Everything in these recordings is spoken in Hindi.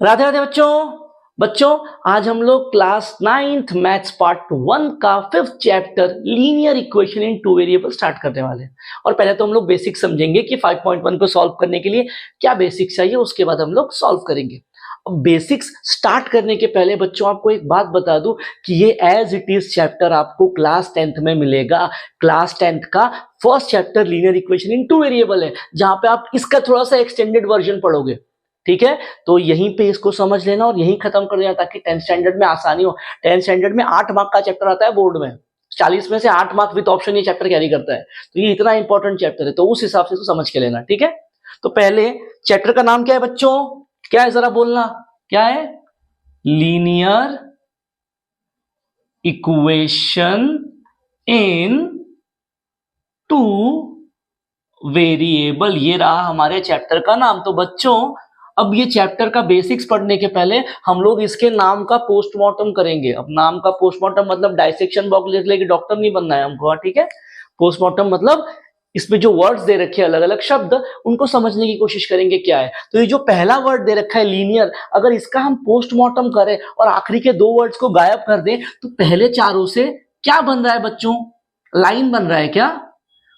राधे राधे बच्चों आज हम लोग क्लास 9th मैथ्स पार्ट 1 का 5th chapter linear equation in two variable start करने वाले हैं। और पहले तो हम लोग बेसिक समझेंगे कि 5.1 को सॉल्व करने के लिए क्या बेसिक्स चाहिए, उसके बाद हम लोग सॉल्व करेंगे। अब बेसिक्स स्टार्ट करने के पहले बच्चों आपको एक बात बता दूं कि ये एज इट इज चैप्टर आपको क्लास 10th में मिलेगा। क्लास 10th का first chapter linear equation in two variable है, जहां पे आप इसका थोड़ा सा एक्सटेंडेड वर्जन पढ़ोगे। ठीक है, तो यहीं पे इसको समझ लेना और यहीं खत्म कर देना ताकि 10th स्टैंडर्ड में आसानी हो। 10th स्टैंडर्ड में 8 मार्क का चैप्टर आता है बोर्ड में, 40 में से 8 मार्क विद ऑप्शन ये चैप्टर कैरी करता है, तो ये इतना इंपॉर्टेंट चैप्टर है, तो उस हिसाब से इसको समझ के लेना। ठीक है, तो पहले चैप्टर का नाम क्या है बच्चों, क्या है जरा बोलना, क्या है? Linear equation in two variable, ये रहा हमारे चैप्टर का नाम। तो बच्चों अब ये चैप्टर का बेसिक्स पढ़ने के पहले हम लोग इसके नाम का पोस्टमार्टम करेंगे। अब नाम का पोस्टमार्टम मतलब डाइसेक्शन बॉक्स लिख लेके डॉक्टर नहीं बनना है हमको, ठीक है। पोस्टमार्टम मतलब इसमें जो वर्ड्स दे रखे हैं अलग अलग शब्द, उनको समझने की कोशिश करेंगे क्या है। तो ये जो पहला वर्ड दे रखा है लीनियर, अगर इसका हम पोस्टमार्टम करें और आखिरी के 2 वर्ड्स को गायब कर दें तो पहले चारों से क्या बन रहा है बच्चों? लाइन बन रहा है क्या?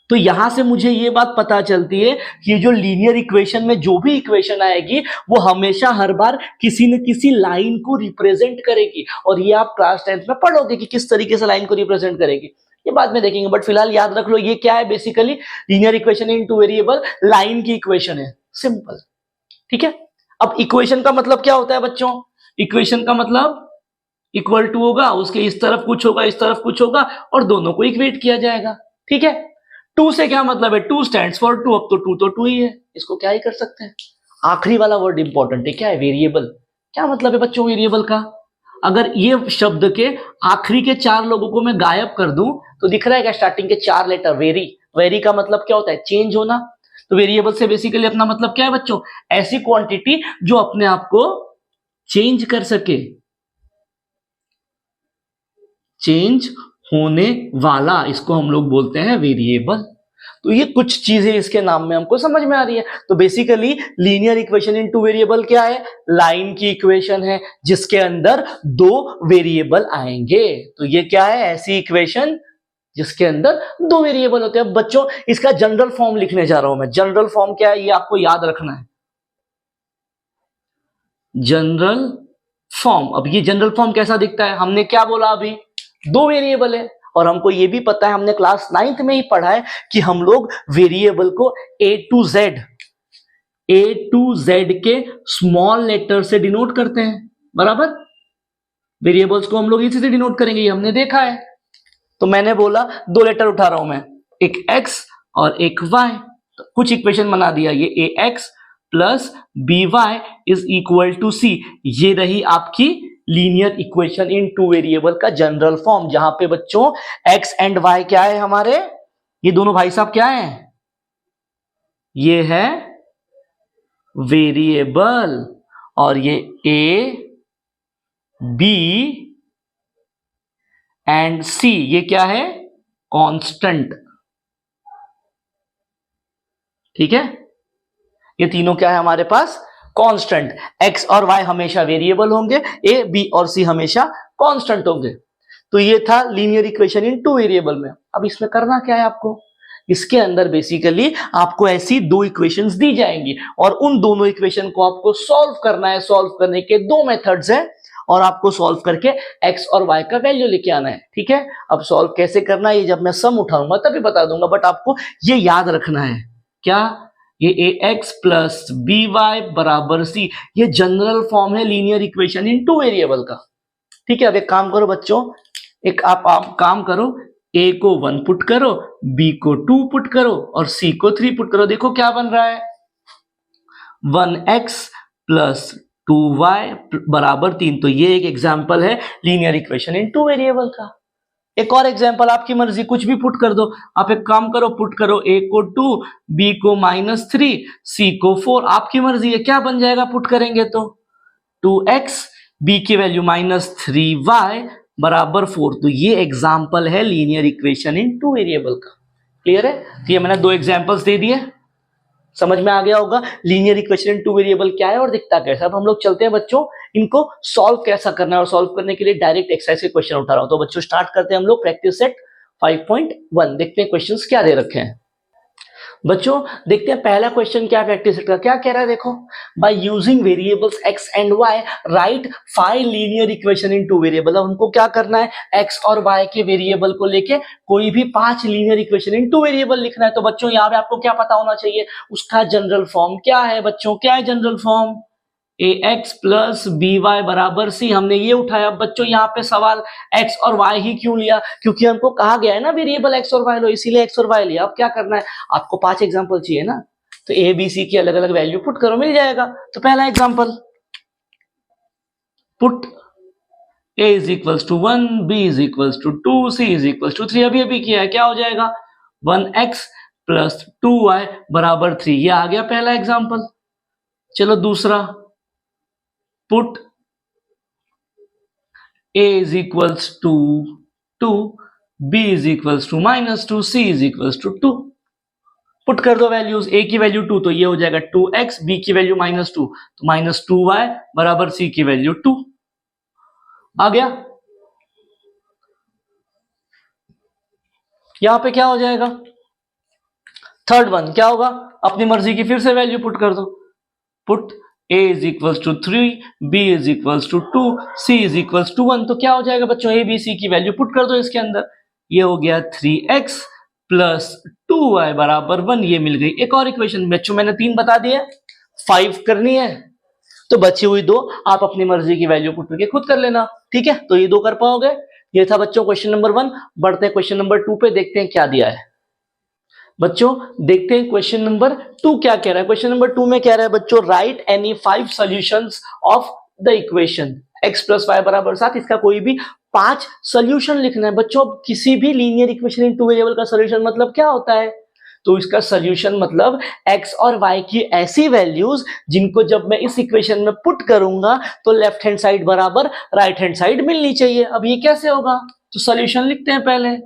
तो यहां से मुझे ये बात पता चलती है कि जो लीनियर इक्वेशन में जो भी इक्वेशन आएगी वो हमेशा हर बार किसी न किसी लाइन को रिप्रेजेंट करेगी, और ये आप क्लास 10th में पढ़ोगे कि किस तरीके से लाइन को रिप्रेजेंट करेगी, ये बाद में देखेंगे। बट फिलहाल याद रख लो ये क्या है, basically linear equation in two variable line की इक्वेशन है, सिंपल। ठीक है, अब इक्वेशन का मतलब क्या होता है बच्चों? इक्वेशन का मतलब इक्वल टू होगा, उसके इस तरफ कुछ होगा, इस तरफ कुछ होगा, और दोनों को इक्वेट किया जाएगा। ठीक है, टू से क्या मतलब है? Two stands for two. अब तो टू तो टू ही है, इसको क्या ही कर सकते हैं। आखिरी वाला वर्ड इंपॉर्टेंट है, क्या है? वेरिएबल। क्या मतलब है बच्चों वेरिएबल का? अगर ये शब्द के आखिरी के 4 लोगों को मैं गायब कर दूं तो दिख रहा है क्या स्टार्टिंग के 4 लेटर? वेरी। वेरी का मतलब क्या होता है? चेंज होना। तो वेरिएबल से बेसिकली अपना मतलब क्या है बच्चों? ऐसी क्वांटिटी जो अपने आप को चेंज कर सके, चेंज होने वाला, इसको हम लोग बोलते हैं वेरिएबल। तो ये कुछ चीजें इसके नाम में हमको समझ में आ रही है। तो basically linear equation in two variable क्या है? लाइन की इक्वेशन है जिसके अंदर 2 वेरिएबल आएंगे। तो ये क्या है? ऐसी इक्वेशन जिसके अंदर 2 वेरिएबल होते हैं। अब बच्चों इसका जनरल फॉर्म लिखने जा रहा हूं मैं। जनरल फॉर्म क्या है ये आपको याद रखना है, जनरल फॉर्म। अब ये जनरल फॉर्म कैसा दिखता है? हमने क्या बोला अभी? 2 वेरिएबल है, और हमको ये भी पता है, हमने क्लास 9th में ही पढ़ा है कि हम लोग वेरिएबल को A to Z के स्मॉल लेटर से डिनोट करते हैं, बराबर। वेरिएबल्स को हम लोग इसी से डिनोट करेंगे, ये हमने देखा है। तो मैंने बोला 2 लेटर उठा रहा हूं मैं, एक X और एक Y। तो कुछ इक्वेशन बना दिया, ये AX plus BY is equal to C। ये रही आपकी linear equation in two variable का जनरल फॉर्म, जहां पे बच्चों x एंड y क्या है हमारे? ये दोनों भाई साहब क्या है? ये है वेरिएबल, और ये a, b एंड c ये क्या है? कांस्टेंट। ठीक है, ये तीनों क्या है हमारे पास? कांस्टेंट। x और y हमेशा वेरिएबल होंगे, a, b और c हमेशा कांस्टेंट होंगे। तो ये था linear equation in two variable में। अब इसमें करना क्या है आपको? इसके अंदर बेसिकली आपको ऐसी 2 इक्वेशंस दी जाएंगी, और उन दोनों इक्वेशन को आपको सॉल्व करना है। सॉल्व करने के 2 मेथड्स हैं, और आपको सॉल्व करके x और y का वैल्यू लेके आना है। ठीक है, अब सॉल्व कैसे करना है ये जब मैं सम उठाऊंगा तभी बता दूंगा, बट आपको ये याद रखना है। क्या? ये ax प्लस by बराबर c, ये जनरल फॉर्म है linear equation in two variable का। ठीक है, अब एक काम करो बच्चों, एक आप काम करो, a को 1 पुट करो, b को 2 पुट करो, और c को 3 पुट करो। देखो क्या बन रहा है? 1x प्लस 2y बराबर 3। तो ये एक एग्जाम्पल है linear equation in two variable का। एक और एग्जाम्पल, आपकी मर्जी, कुछ भी पुट कर दो। आप एक काम करो, पुट करो a को 2, b को -3, c को 4, आपकी मर्जी है। क्या बन जाएगा पुट करेंगे तो? 2x, b की वैल्यू -3y बराबर 4। तो ये एग्जाम्पल है linear equation in two variable का। क्लियर है? तो ये मैंने 2 एग्जाम्पल्स दे दिए। समझ में आ गया होगा linear equation in two variable क्या है और दिखता कैसा। अब हम लोग चलते हैं बच्चों इनको सॉल्व कैसा करना है, और सॉल्व करने के लिए डायरेक्ट एक्सरसाइज के क्वेश्चन उठा रहा हूं। तो बच्चों स्टार्ट करते हैं हम लोग प्रैक्टिस सेट 5.1। देखते हैं क्वेश्चंस क्या दे रखे हैं। बच्चों देखते हैं पहला क्वेश्चन क्या प्रैक्टिस सेट का क्या कह रहा है। देखो, by using variables x and y right 5 linear equation in two variable. अब हमको क्या करना है, x और y के वेरिएबल को लेके कोई भी 5 linear equation in two variable लिखना है। तो बच्चों यहाँ पे आपको क्या पता होना चाहिए, उसका जनरल फॉर्म क्या है। बच्चों क्या है general form, ax plus by बराबर c। हमने ये उठाया। बच्चों यहाँ पे सवाल x और y ही क्यों लिया, क्योंकि हमको कहा गया है ना वेरिएबल x और y लो, इसीलिए x और y लिया। अब क्या करना है, आपको 5 एग्जांपल चाहिए ना, तो a b c की अलग अलग वैल्यू पुट करो, मिल जाएगा। तो पहला example, put a is equals to 1, b is equals to 2, c is equals to 3। अभी अभी किया है, क्या हो जाएगा 1x प्लस 2y बराबर 3। ये आ गया पहला एग्जाम्पल। चलो दूसरा, put a is equals to 2, b is equals to -2, c is equals to 2। Put कर दो वैल्यूज, a की वैल्यू 2 तो ये हो जाएगा 2x, b की वैल्यू -2 तो -2y बराबर c की वैल्यू 2। आ गया। यहां पे क्या हो जाएगा, थर्ड वन क्या होगा, अपनी मर्जी की फिर से वैल्यू पुट कर दो। Put a is equals to 3, b is equals to 2, c is equals to 1। तो क्या हो जाएगा बच्चों, a b c की वैल्यू पुट कर दो इसके अंदर। ये हो गया 3x प्लस 2y बराबर 1। ये मिल गई एक और इक्वेशन। बच्चों मैंने 3 बता दिया, 5 करनी है तो बची हुई 2 आप अपनी मर्जी की वैल्यू पुट करके खुद कर लेना। ठीक है, तो ये 2 कर पाओगे। ये था बच्चों क्वेश्चन नंबर 1। बढ़ते हैं क्वेश्चन नंबर 2 पे, देखते हैं क्या दिया है। बच्चों देखते हैं क्वेश्चन नंबर 2 क्या कह रहा है। क्वेश्चन नंबर 2 में कह रहा है बच्चों, write any 5 solutions of the equation x plus y बराबर 7। इसका कोई भी 5 सॉल्यूशन लिखना है। बच्चों किसी भी linear equation in two variable का सॉल्यूशन मतलब क्या होता है, तो इसका सॉल्यूशन मतलब x और y की ऐसी वैल्यूज जिनको जब मैं इस इक्वेशन में पुट करूंगा तो लेफ्ट हैंड साइड बराबर राइट हैंड साइड मिलनी चाहिए। अब ये कैसे होगा, तो सॉल्यूशन लिखते हैं। पहले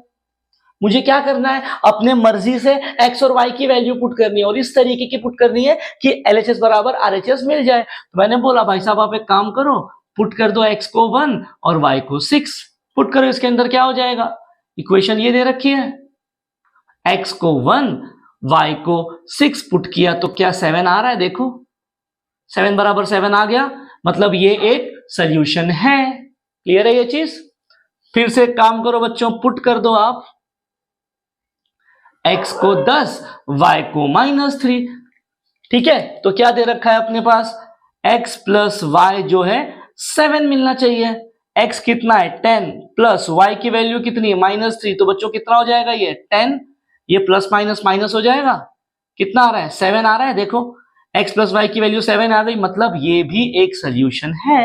मुझे क्या करना है, अपने मर्जी से x और y की वैल्यू पुट करनी है, और इस तरीके की पुट करनी है कि LHS बराबर RHS मिल जाए। तो मैंने बोला भाई साहब आप एक काम करो, पुट कर दो x को 1 और y को 6। पुट करो इसके अंदर, क्या हो जाएगा, इक्वेशन ये दे रखी है, x को 1 y को 6 पुट किया तो क्या 7 आ रहा है। देखो 7 बराबर 7 आ गया, मतलब ये एक सोल्यूशन है। क्लियर है ये चीज। फिर से काम करो बच्चों, पुट कर दो आप x को 10 y को -3। ठीक है, तो क्या दे रखा है अपने पास, x प्लस y जो है 7 मिलना चाहिए। x कितना है 10 प्लस y की वैल्यू कितनी है -3। तो बच्चों कितना हो जाएगा, ये 10, ये प्लस माइनस माइनस हो जाएगा, कितना आ रहा है 7 आ रहा है। देखो x प्लस y की वैल्यू 7 आ गई, मतलब ये भी एक सोल्यूशन है।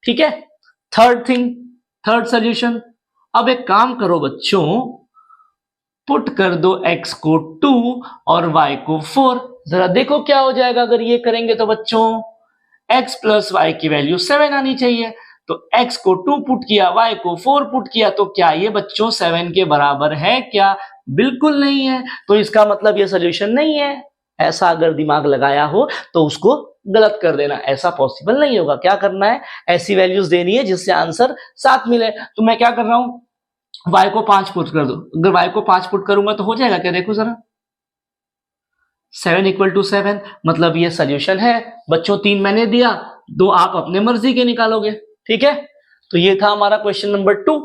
ठीक है, थर्ड सोल्यूशन। अब एक काम करो बच्चों, पुट कर दो x को 2 और y को 4। जरा देखो क्या हो जाएगा अगर ये करेंगे। तो बच्चों x प्लस y की वैल्यू 7 आनी चाहिए, तो x को 2 पुट किया, y को 4 पुट किया, तो क्या ये बच्चों 7 के बराबर है क्या, बिल्कुल नहीं है। तो इसका मतलब ये सोल्यूशन नहीं है। ऐसा अगर दिमाग लगाया हो तो उसको गलत कर देना, ऐसा पॉसिबल नहीं होगा। क्या करना है, ऐसी वैल्यूज देनी है जिससे आंसर 7 मिले। तो मैं क्या कर रहा हूं, y को 5 पुट कर दो। अगर y को 5 पुट करूंगा तो हो जाएगा क्या, देखो जरा 7 इक्वल टू 7, मतलब ये सोल्यूशन है। बच्चों 3 मैंने दिया, 2 आप अपने मर्जी के निकालोगे। ठीक है, तो ये था हमारा क्वेश्चन नंबर 2।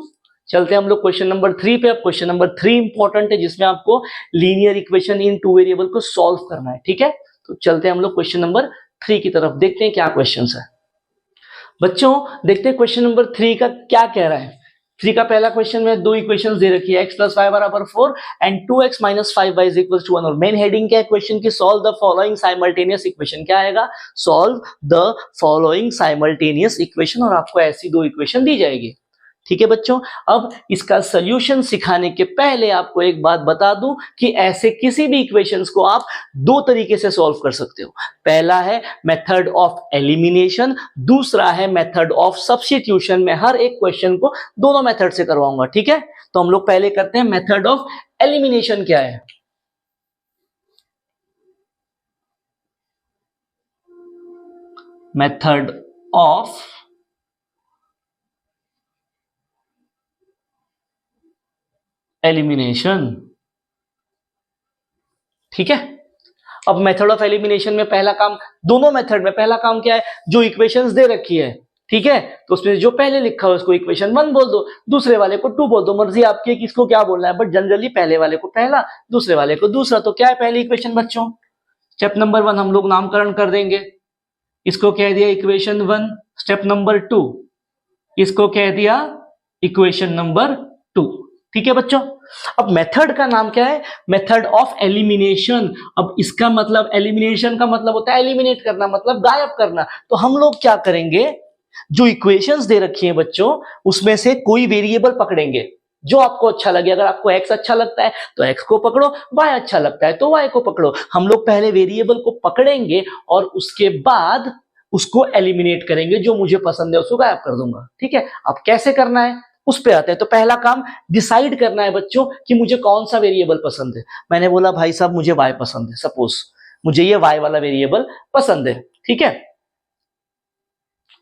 चलते हैं हम लोग क्वेश्चन नंबर 3 पे। अब क्वेश्चन नंबर 3 इंपॉर्टेंट है, जिसमें आपको linear equation in two variable को सॉल्व करना है। ठीक है, तो चलते हैं हम लोग क्वेश्चन नंबर 3 की तरफ, देखते हैं क्या क्वेश्चन है। बच्चों देखते हैं क्वेश्चन नंबर 3 का क्या कह रहा है। 3 का पहला क्वेश्चन में 2 इक्वेशंस दे रखी है, x प्लस वाई बराबर 4 and 2x minus 5y is equal to 1। और मेन हेडिंग क्या है क्वेश्चन की, solve the following simultaneous equation. क्या आएगा, solve the following simultaneous equation, और आपको ऐसी 2 इक्वेशन दी जाएगी। ठीक है बच्चों, अब इसका सॉल्यूशन सिखाने के पहले आपको एक बात बता दूं कि ऐसे किसी भी इक्वेशंस को आप 2 तरीके से सॉल्व कर सकते हो। पहला है मेथड ऑफ एलिमिनेशन, दूसरा है मेथड ऑफ सब्स्टिट्यूशन। मैं हर एक क्वेश्चन को दोनों मेथड से करवाऊंगा। ठीक है, तो हम लोग पहले करते हैं मेथड ऑफ एलिमिनेशन। क्या है, मेथड ऑफ एलिमिनेशन। ठीक है, अब मेथड ऑफ एलिमिनेशन में पहला काम, दोनों मेथड में पहला काम क्या है, जो इक्वेशंस दे रखी है, ठीक है, तो उसमें जो पहले लिखा हो उसको इक्वेशन 1 बोल दो, दूसरे वाले को 2 बोल दो, मर्जी आपकी है किसको क्या बोलना है, बट जनरली पहले वाले को पहला, दूसरे वाले को दूसरा। तो क्या है पहली इक्वेशन बच्चों, स्टेप नंबर 1 हम लोग नामकरण कर देंगे, इसको कह दिया इक्वेशन 1। स्टेप नंबर 2 इसको कह दिया इक्वेशन नंबर 2। ठीक है बच्चों, अब मेथड का नाम क्या है, मेथड ऑफ एलिमिनेशन। अब इसका मतलब, एलिमिनेशन का मतलब होता है एलिमिनेट करना, मतलब गायब करना। तो हम लोग क्या करेंगे, जो इक्वेशंस दे रखी हैं बच्चों, उसमें से कोई वेरिएबल पकड़ेंगे जो आपको अच्छा लगे। अगर आपको x अच्छा लगता है तो x को पकड़ो, y अच्छा लगता है तो y को पकड़ो। हम लोग पहले वेरिएबल को पकड़ेंगे और उसके बाद उसको एलिमिनेट करेंगे, जो मुझे पसंद है उसको गायब कर दूंगा। ठीक है, अब कैसे करना है उस पे आते हैं। तो पहला काम डिसाइड करना है बच्चों कि मुझे कौन सा वेरिएबल पसंद है। मैंने बोला भाई साहब मुझे y पसंद है, सपोज मुझे ये y वाला वेरिएबल पसंद है। ठीक है,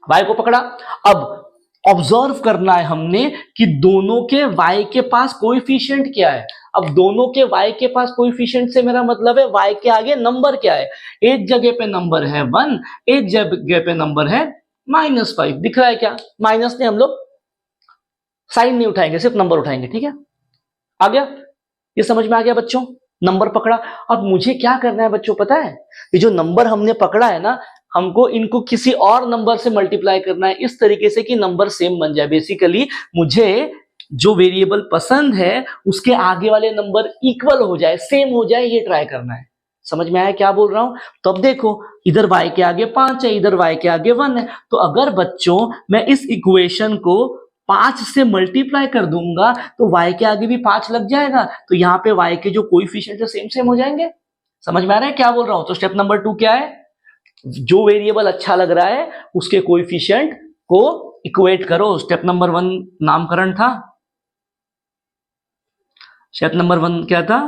y को पकड़ा। अब ऑब्जर्व करना है हमने कि दोनों के y के पास कोएफिशिएंट क्या है। अब दोनों के y के पास कोएफिशिएंट से मेरा मतलब है y के आगे नंबर क्या है। एक जगह पे नंबर है 1, एक जगह पे नंबर है -5। दिख रहा है क्या, माइनस ने हम लोग साइन नहीं उठाएंगे, सिर्फ नंबर उठाएंगे। ठीक है, आ गया, ये समझ में आ गया बच्चों, नंबर पकड़ा। अब मुझे क्या करना है बच्चों पता है, ये जो नंबर हमने पकड़ा है ना, हमको इनको किसी और नंबर से मल्टीप्लाई करना है इस तरीके से कि नंबर सेम बन जाए। बेसिकली मुझे जो वेरिएबल पसंद है उसके आगे वाले नंबर इक्वल हो जाए, सेम हो जाए, ये ट्राई करना है। समझ में आया क्या बोल रहा हूं। तो अब देखो, इधर y के आगे 5 है, इधर y के आगे 1 है। तो अगर बच्चों मैं इस इक्वेशन को 5 से मल्टीप्लाई कर दूंगा तो y के आगे भी 5 लग जाएगा, तो यहाँ पे y के जो कोएफिशिएंट है सेम सेम हो जाएंगे। समझ में आ रहा है क्या बोल रहा हूं। तो स्टेप नंबर 2 क्या है, जो वेरिएबल अच्छा लग रहा है उसके कोएफिशिएंट को इक्वेट करो। स्टेप नंबर 1 नामकरण था, स्टेप नंबर 1 क्या था,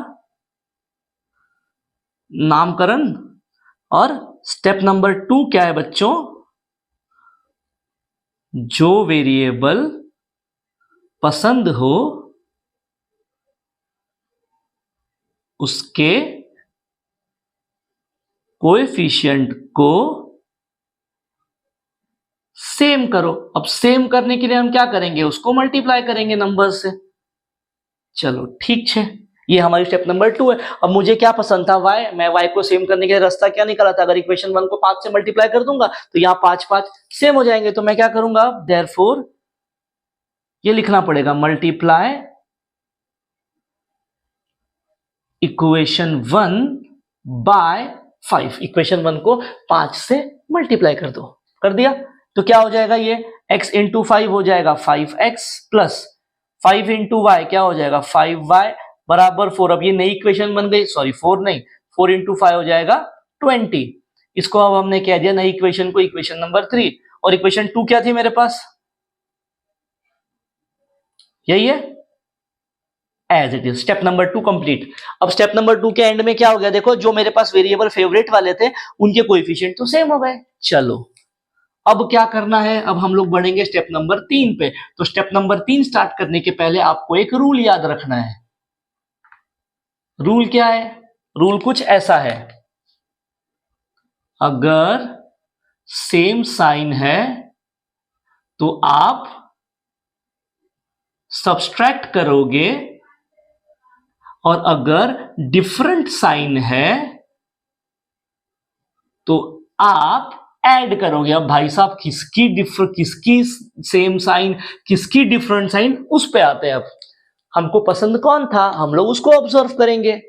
नामकरण। और स्टेप नंबर 2 क्या है बच्चों, जो वेरिएबल पसंद हो उसके कोएफिशिएंट को सेम करो। अब सेम करने के लिए हम क्या करेंगे, उसको मल्टीप्लाई करेंगे नंबर से। चलो ठीक है, ये हमारी स्टेप नंबर 2 है। अब मुझे क्या पसंद था y, मैं y को सेम करने के लिए रास्ता क्या निकाला था, अगर इक्वेशन 1 को 5 से मल्टीप्लाई कर दूंगा तो यहाँ 5 5 सेम हो जाएंगे। तो मैं क्या करूंगा, देयरफॉर ये लिखना पड़ेगा, मल्टीप्लाई इक्वेशन 1 बाय 5। इक्वेशन 1 को 5 से मल्टीप्लाई कर दो, कर दिया तो क्या हो जाएगा, ये x इंटू 5 हो जाएगा 5x प्लस 5 इंटू वाई क्या हो जाएगा 5y बराबर 4। अब ये नई इक्वेशन बन गई, सॉरी 4 नहीं, 4 इंटू 5 हो जाएगा 20। इसको अब हमने कह दिया नई इक्वेशन को इक्वेशन नंबर 3। और इक्वेशन 2 क्या थी मेरे पास, यही है, as it is. Step number 2 complete. अब स्टेप नंबर 2 के एंड में क्या हो गया, देखो जो मेरे पास वेरिएबल फेवरेट वाले थे उनके कोएफिशिएंट तो सेम हो गए। चलो अब क्या करना है, अब हम लोग बढ़ेंगे स्टेप नंबर 3 पे। तो स्टेप नंबर 3 स्टार्ट करने के पहले आपको एक रूल याद रखना है। रूल क्या है, रूल कुछ ऐसा है, अगर सेम साइन है तो आप सब्सट्रैक्ट करोगे, और अगर डिफरेंट साइन है तो आप ऐड करोगे। अब भाई साहब किसकी सेम साइन किसकी डिफरेंट साइन, उस पे आते हैं। अब हमको पसंद कौन था, हम लोग उसको ऑब्जर्व करेंगे।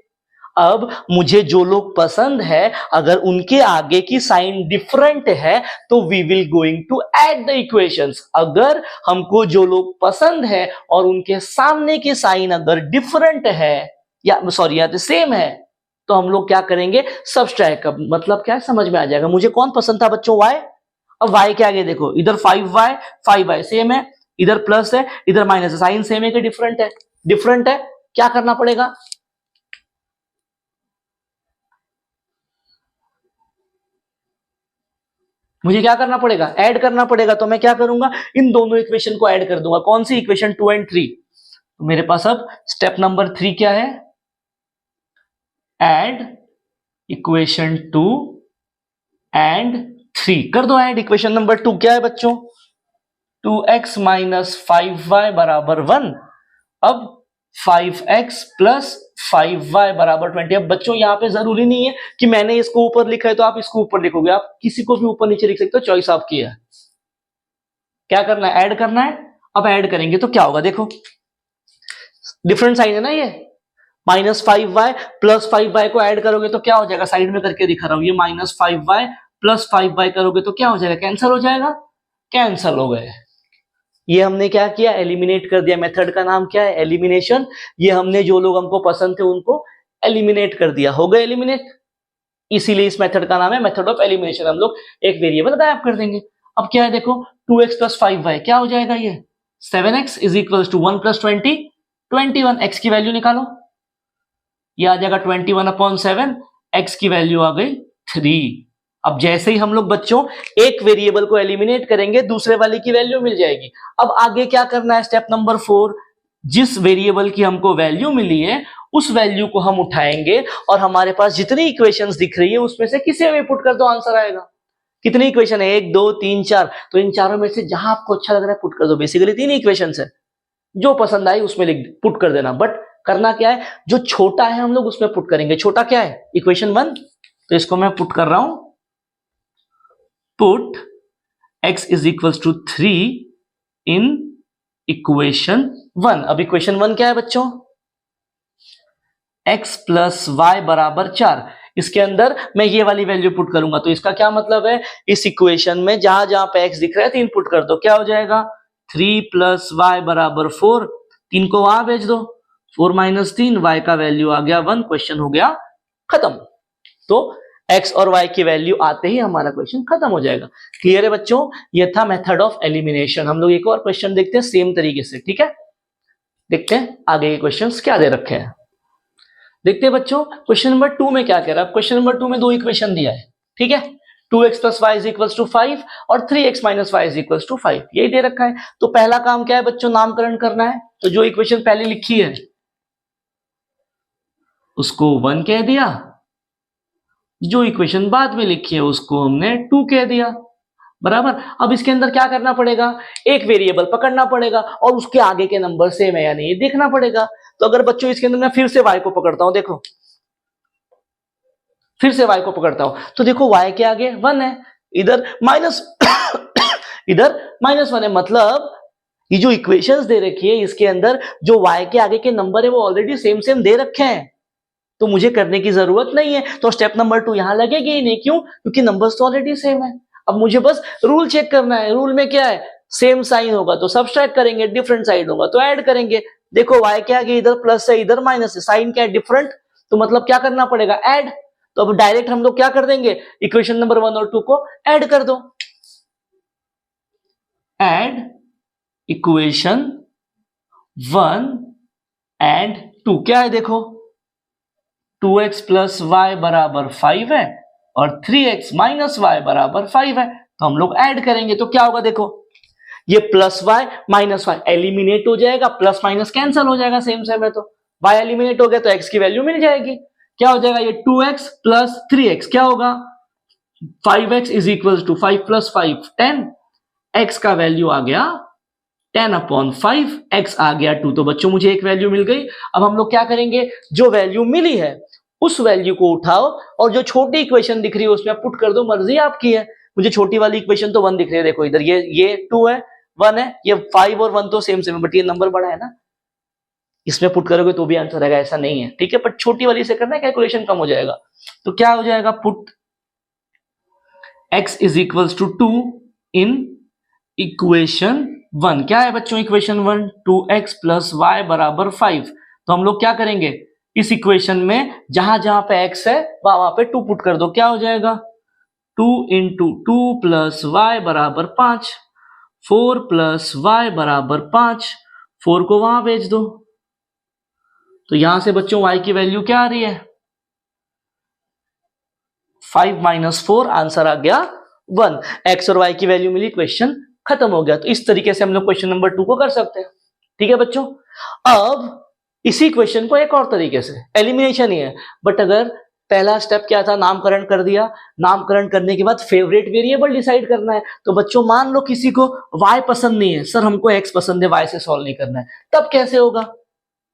अब मुझे जो लोग पसंद है अगर उनके आगे की साइन डिफरेंट है तो we will going to add the equations. अगर हमको जो लोग पसंद है और उनके सामने की साइन अगर डिफरेंट है या सॉरी या सेम है तो हम लोग क्या करेंगे, सब्सट्रैक्ट। मतलब क्या है, समझ में आ जाएगा। मुझे कौन पसंद था बच्चों, y। अब y के आगे देखो, इधर 5y सेम है, इधर प्लस है, इधर माइनस है, साइन सेम है कि डिफरेंट है, डिफरेंट है। क्या करना पड़ेगा, मुझे क्या करना पड़ेगा, ऐड करना पड़ेगा। तो मैं क्या करूंगा, इन दोनों इक्वेशन को ऐड कर दूंगा। कौन सी इक्वेशन, 2 और 3। तो मेरे पास अब स्टेप नंबर 3 क्या है, ऐड इक्वेशन 2 एंड 3 कर दो ऐड। इक्वेशन नंबर 2 क्या है बच्चों, 2x माइनस 5y बराबर 1। अब 5x प्लस 5y बराबर 20। अब बच्चों यहां पे जरूरी नहीं है कि मैंने इसको ऊपर लिखा है तो आप इसको ऊपर लिखोगे, आप किसी को भी ऊपर नीचे लिख सकते हो, चॉइस आपकी है। क्या करना है, ऐड करना है। अब ऐड करेंगे तो क्या होगा, देखो डिफरेंट साइन है ना, ये -5y प्लस 5y को ऐड करोगे तो क्या हो जाएगा, साइड में करके दिखा रहा हूं, ये -5y प्लस 5y करोगे तो क्या हो जाएगा, कैंसिल हो जाएगा, कैंसिल हो गए। ये हमने क्या किया, एलिमिनेट कर दिया। मेथड का नाम क्या है, एलिमिनेशन। ये हमने जो लोग हमको पसंद थे उनको एलिमिनेट कर दिया, हो गए एलिमिनेट। इसीलिए इस मेथड का नाम है मेथड ऑफ एलिमिनेशन। हम लोग एक वेरिएबल गायब कर देंगे। अब क्या है देखो, 2x प्लस 5y क्या हो जाएगा, ये 7x is equal to 1 plus 20, 21। x की वैल्यू निकालो, ये आ जाएगा 21/7। x की वैल्यू आ गई 3। अब जैसे ही हम लोग बच्चों एक वेरिएबल को एलिमिनेट करेंगे, दूसरे वाले की वैल्यू मिल जाएगी। अब आगे क्या करना है, स्टेप नंबर 4, जिस वेरिएबल की हमको वैल्यू मिली है उस वैल्यू को हम उठाएंगे और हमारे पास जितनी इक्वेशंस दिख रही है उसमें से किसी में पुट कर दो, आंसर आएगा। कितनी इक्वेशन है, 1 2 3 4, तो इन चारों में से जहां आपको अच्छा लग रहा है पुट कर दो। बेसिकली 3 इक्वेशंस है, जो पसंद आई उसमें पुट कर देना। बट करना क्या है, जो छोटा है हम लोग उसमें पुट करेंगे। छोटा क्या है, इक्वेशन 1, तो इसको मैं पुट कर रहा हूं, put x is equal to 3 in equation 1। अब इक्वेशन 1 क्या है बच्चों, x प्लस वाई बराबर 4। इसके अंदर मैं ये वाली वैल्यू पुट करूंगा, तो इसका क्या मतलब है, इस इक्वेशन में जहां जहां पे x दिख रहा है 3 पुट कर दो, क्या हो जाएगा, 3 प्लस वाई बराबर 4। 3 को वहां भेज दो, 4 माइनस 3, y का वैल्यू आ गया 1, क्वेश्चन हो गया खत्म। तो x और y की वैल्यू आते ही हमारा क्वेश्चन खत्म हो जाएगा। क्लियर है बच्चों, ये था मेथड ऑफ एलिमिनेशन। हम लोग एक और क्वेश्चन देखते हैं सेम तरीके से, ठीक है। देखते हैं आगे के क्वेश्चंस क्या दे रखे हैं। देखते हैं बच्चों क्वेश्चन नंबर 2 में क्या कह रहा है। क्वेश्चन नंबर 2 में 2 इक्वेशन दिया है, ठीक है। 2x plus y is equal to 5 और 3x minus y is equal to 5, यही दे रखा है। तो पहला काम क्या है बच्चों, नामकरण करना है। तो जो इक्वेशन पहले लिखी है उसको 1 कह दिया, जो इक्वेशन बाद में लिखी है उसको हमने 2 कह दिया, बराबर। अब इसके अंदर क्या करना पड़ेगा, एक वेरिएबल पकड़ना पड़ेगा और उसके आगे के नंबर सेम है या नहीं देखना पड़ेगा। तो अगर बच्चों इसके अंदर मैं फिर से y को पकड़ता हूं, देखो फिर से y को पकड़ता हूं, तो देखो y के आगे 1 है, इधर माइनस इधर -1 है। मतलब ये जो इक्वेशंस दे रखी है इसके अंदर जो y के आगे के नंबर है वो ऑलरेडी सेम सेम दे रखे हैं, तो मुझे करने की जरूरत नहीं है। तो स्टेप नंबर 2 यहां लगेगी ही नहीं, क्यों, क्योंकि नंबर्स तो ऑलरेडी सेम है। अब मुझे बस रूल चेक करना है। रूल में क्या है, सेम साइन होगा तो सब्सट्रैक्ट करेंगे, डिफरेंट साइन होगा तो ऐड करेंगे। देखो y के आगे इधर प्लस है इधर माइनस है, साइन क्या है, डिफरेंट, तो मतलब क्या करना पड़ेगा, ऐड। तो अब डायरेक्ट हम लोग क्या कर देंगे, इक्वेशन नंबर 1 और 2 को ऐड कर दो। ऐड इक्वेशन 1 एंड 2 क्या है, देखो 2x प्लस वाई बराबर 5 है और 3x माइनस वाई बराबर 5 है, तो हम लोग ऐड करेंगे तो क्या होगा, देखो ये plus y minus y eliminate हो जाएगा, प्लस माइनस कैंसिल हो जाएगा, सेम सेम है तो y एलिमिनेट हो गया तो x की वैल्यू मिल जाएगी। क्या हो जाएगा, ये 2x प्लस 3x क्या होगा, 5x is equal to 5 plus 5 10, x का वैल्यू आ गया 10/5, x आ गया 2। तो बच्चों मुझे एक वैल्यू मिल गई। अब हम लोग क्या करेंगे, जो वैल्यू मिली है उस वैल्यू को उठाओ और जो छोटी इक्वेशन दिख रही है उसमें पुट कर दो, मर्जी आपकी है। मुझे छोटी वाली इक्वेशन तो 1 दिख रही है, देखो इधर ये 2 है 1 है, ये 5 और 1 तो सेम सेम है, बट ये नंबर बड़ा है ना, इसमें पुट करोगे तो भी आंसर आएगा, ऐसा नहीं है, ठीक है। बट छोटी वाली से करना है, कैलकुलेशन कम हो जाएगा। तो क्या हो जाएगा, put x is equal to 2 in equation 1। क्या है बच्चों इक्वेशन 1, 2x प्लस वाई बराबर 5। तो हम लोग क्या करेंगे, इस इक्वेशन में जहां जहां पे x है वहां पे 2 पुट कर दो, क्या हो जाएगा 2 इंटू 2 प्लस वाई बराबर 5, 4 प्लस वाई बराबर 5, 4 को वहां भेज दो। तो यहां से बच्चों y की वैल्यू क्या आ रही है, 5 माइनस 4, आंसर आ गया 1, एक्स और वाई की वैल्यू मिली, क्वेश्चन खत्म हो गया। तो इस तरीके से हम लोग क्वेश्चन नंबर 2 को कर सकते हैं। ठीक है बच्चों, अब इसी क्वेश्चन को एक और तरीके से, एलिमिनेशन ही है, बट अगर पहला स्टेप क्या था, नामकरण कर दिया, नामकरण करने के बाद फेवरेट वेरिएबल डिसाइड करना है। तो बच्चों मान लो किसी को y पसंद नहीं है, सर हमको x पसंद है, y से सॉल्व नहीं करना है, तब कैसे होगा?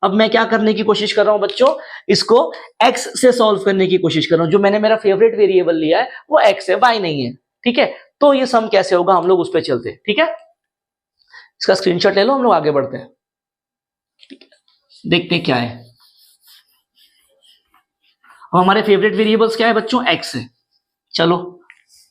अब मैं क्या करने की कोशिश कर रहा हूं बच्चों, इसको x से सॉल्व करने की कोशिश कर रहा हूं। जो मैंने मेरा फेवरेट वेरिएबल लिया है वो x है, y नहीं है। ठीक है, तो ये सम कैसे होगा, हम लोग उस पर चलते हैं। ठीक है, इसका स्क्रीनशॉट ले लो, हम लोग आगे बढ़ते हैं। ठीक है, देखते हैं क्या है। हमारे फेवरेट वेरिएबल्स क्या है बच्चों, x है। चलो,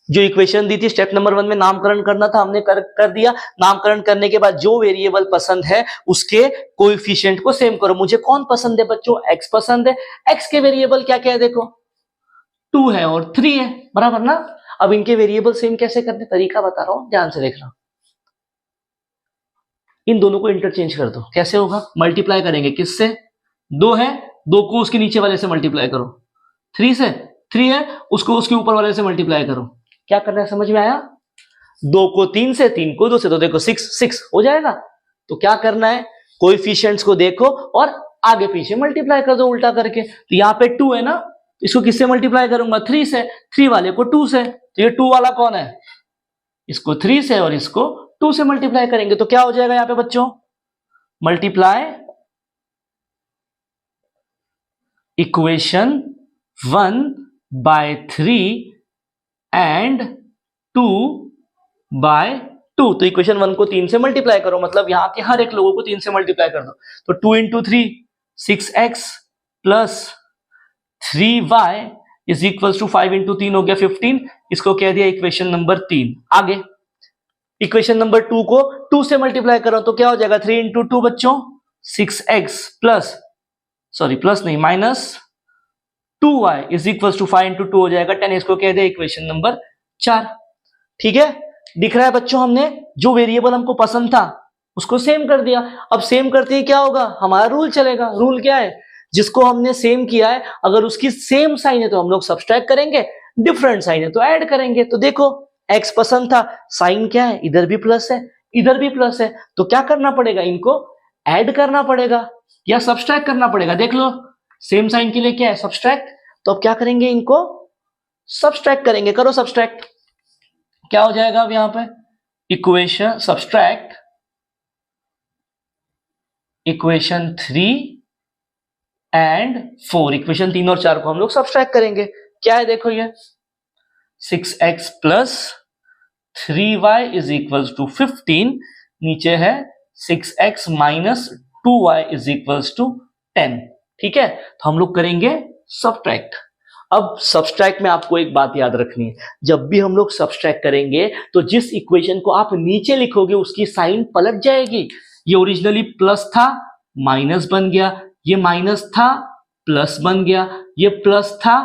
जो इक्वेशन दी थी स्टेप नंबर 1 में नामकरण करना था, हमने कर दिया। नामकरण करने के बाद जो वेरिएबल पसंद है उसके कोएफिशिएंट को सेम करो। मुझे कौन पसंद है बच्चों, x पसंद है। x के वेरिएबल क्या क्या है देखो, 2 है और 3 है, बराबर ना। अब इनके वेरिएबल सेम कैसे करने, तरीका बता रहा हूं, ध्यान से देखना। इन दोनों को इंटरचेंज कर दो। कैसे होगा, मल्टीप्लाई करेंगे किससे, 2 है, 2 को उसके नीचे वाले से मल्टीप्लाई करो, 3 से, 3 है, उसको उसके ऊपर वाले से मल्टीप्लाई करो। क्या करना है, समझ में आया? 2 को 3 से, 3 को 2 से, तो देखो 6 हो जाएगा। तो क्या करना है, कोएफिशिएंट्स को देखो और आगे पीछे मल्टीप्लाई कर दो उल्टा करके। तो यहाँ पे 2 है ना, इसको किससे मल्टीप्लाई करूंगा, 3 से, 3 वाले को 2 से। तो ये 2 वाला कौन है, इसको 3 से और इसको 2 से मल्टीप्लाई करेंगे। तो क्या हो जाएगा यहाँ पे बच्चों, multiply equation 1 by 3 and 2 by 2। तो इक्वेशन 1 को 3 से मल्टीप्लाई करो, मतलब यहां के हर एक लोगों को 3 से मल्टीप्लाई कर दो। तो 2 into 3 6x plus 3y is equal to 5 into 3 हो गया 15। इसको कह दिया इक्वेशन नंबर 3। आगे इक्वेशन नंबर 2 को 2 से मल्टीप्लाई करो तो क्या हो जाएगा, 3 इंटू 2 बच्चों 6x प्लस, सॉरी प्लस नहीं, minus 2y is equal to 5 into 2 हो जाएगा 10। इसको कह दिया इक्वेशन नंबर 4। ठीक है, दिख रहा है बच्चों, हमने जो वेरिएबल हमको पसंद था उसको सेम कर दिया। अब सेम करते ही क्या होगा, हमारा रूल चलेगा। रूल क्या है, जिसको हमने सेम किया है अगर उसकी सेम साइन है तो हम लोग सब्सट्रैक्ट करेंगे, डिफरेंट साइन है तो ऐड करेंगे। तो देखो x पसंद था, साइन क्या है, इधर भी प्लस है इधर भी प्लस है, तो क्या करना पड़ेगा, इनको ऐड करना पड़ेगा या सब्सट्रैक्ट करना पड़ेगा। देख लो, सेम साइन के लिए क्या है, सब्सट्रैक्ट। तो अब क्या करेंगे, इनको सब्सट्रैक्ट करेंगे। करो सब्सट्रैक्ट, क्या हो जाएगा अब यहां पे, equation subtract equation 3 and 4। Equation 3 और 4 को हम लोग सब्सट्रैक्ट करेंगे। क्या है देखो, ये 6x plus 3y is equal to 15, नीचे है 6x minus 2y is equal to 10। ठीक है, तो हम लोग करेंगे सब्सट्रैक्ट। अब सब्सट्रैक्ट में आपको एक बात याद रखनी है, जब भी हम लोग सब्सट्रैक्ट करेंगे तो जिस इक्वेशन को आप नीचे लिखोगे उसकी साइन पलट जाएगी। ये ओरिजिनली प्लस था, माइनस बन गया, ये माइनस था, प्लस बन गया, ये प्लस था,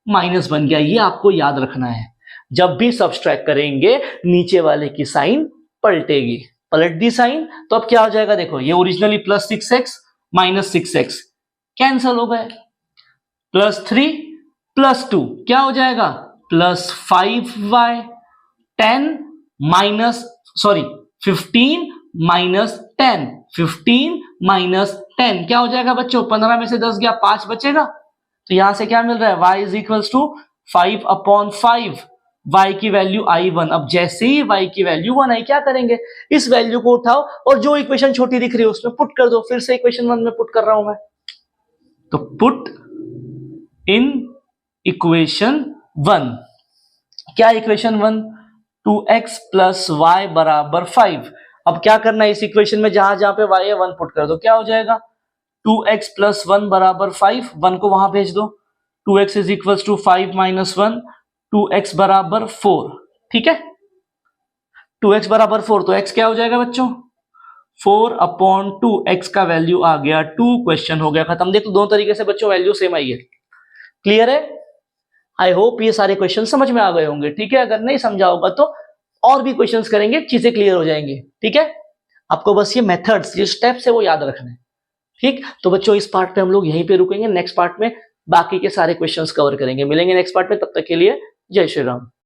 माइनस बन गया। ये आपको याद रखना है, जब भी सब्सट्रैक्ट करेंगे नीचे वाले की साइन पलटेगी। पलट दी साइन, तो अब क्या हो जाएगा, देखो ये originally plus 6x minus 6x cancel हो गए, प्लस 3 प्लस 2 क्या हो जाएगा, plus 5y, 10 minus, sorry 15 minus 10, 15 minus 10 क्या हो जाएगा बच्चों, 15 में से 10 गया, 5 बचेगा। तो यहां से क्या मिल रहा है, y is equal to 5/5, y की वैल्यू i1। अब जैसे ही y की वैल्यू 1 आई, क्या करेंगे, इस वैल्यू को उठाओ और जो इक्वेशन छोटी दिख रही है उसमें पुट कर दो। फिर से इक्वेशन 1 में पुट कर रहा हूं मैं, तो पुट इन इक्वेशन 1। क्या इक्वेशन 1, 2x प्लस वाई बराबर 5। अब क्या करना है, इस इक्वेशन में जहां जहां पे y है 1 पुट कर दो। क्या हो जाएगा, 2x प्लस 1 बराबर 5, 1 को वहां भेज दो। 2x is equal to 5 minus 1, 2x बराबर 4। ठीक है, 2x बराबर 4, तो x क्या हो जाएगा बच्चों, 4/2। x का वैल्यू आ गया 2, क्वेश्चन हो गया खत्म। देखो दोनों तरीके से बच्चों वैल्यू सेम आई है। क्लियर है, आई होप ये सारे क्वेश्चन समझ में आ गए होंगे। ठीक है, अगर नहीं समझा होगा तो और भी क्वेश्चंस करेंगे, चीजें क्लियर हो जाएंगी। ठीक है, आपको बस ये मेथड्स, ये स्टेप्स है वो याद रखने। ठीक, तो बच्चों इस पार्ट पे हम लोग यहीं पे रुकेंगे, नेक्स्ट पार्ट में बाकी के सारे क्वेश्चंस कवर करेंगे। मिलेंगे नेक्स्ट पार्ट में, तब तक के लिए जय श्री राम।